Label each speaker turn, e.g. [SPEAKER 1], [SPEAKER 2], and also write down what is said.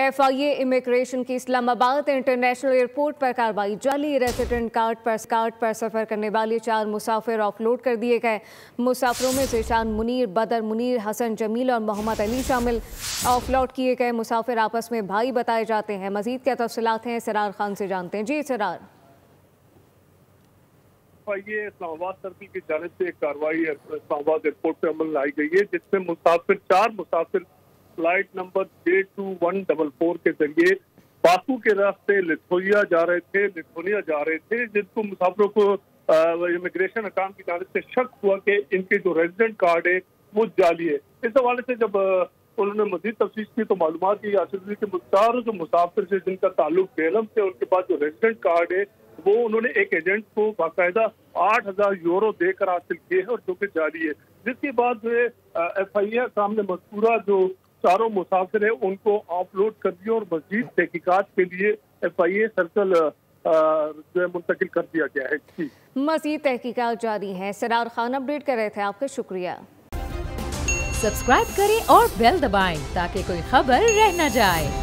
[SPEAKER 1] FIA immigration की Islamabad international airport पर कार्रवाई। जाली रेसिडेंट कार्ड पर सफ़र करने वाले 4 मुसाफिर ऑफलोड कर दिए गए। मुसाफिरों में ज़ीशान मुनीर, बदर मुनीर, हसन जमील और मोहम्मद अली शामिल। ऑफलोड किए गए मुसाफिर आपस में भाई बताए जाते हैं। मज़ीद क्या तफसीलात हैं, सरार खान से जानते हैं। जी सरार।
[SPEAKER 2] ये इस्लामाबाद सर्किल की जानिब से एक कार्रवाई इस्लामाबाद एयरपोर्ट पे अमल लाई गई है, जिसमें 4 मुसाफिर फ्लाइट नंबर J2144 के जरिए बाकू के रास्ते लिथुआनिया जा रहे थे, जिनको मुसाफिरों को इमिग्रेशन हकाम की जानिब से शक हुआ कि इनके जो रेजिडेंट कार्ड है वो जाली है। इस हवाले से जब उन्होंने मजीद तफ्तीश की तो मालूमात ये हासिल हुई कि चारों जो मुसाफिर से जिनका ताल्लुक बेलम से, उनके पास जो रेजिडेंट कार्ड है वो उन्होंने एक एजेंट को बाकायदा 8,000 यूरो देकर हासिल किए हैं और जो कि जारी है। जिसके बाद जो है FIA सामने मज़कूरा जो चारों मुसाफिर है उनको ऑफलोड कर दिया और मजीद तहकीकात के लिए FIA सर्कल जो है मुंतकिल कर दिया गया है।
[SPEAKER 1] मजीद तहकीकात जारी है। सरार खान अपडेट कर रहे थे, आपका शुक्रिया।
[SPEAKER 3] सब्सक्राइब करें और बेल दबाएं ताकि कोई खबर रह न जाए।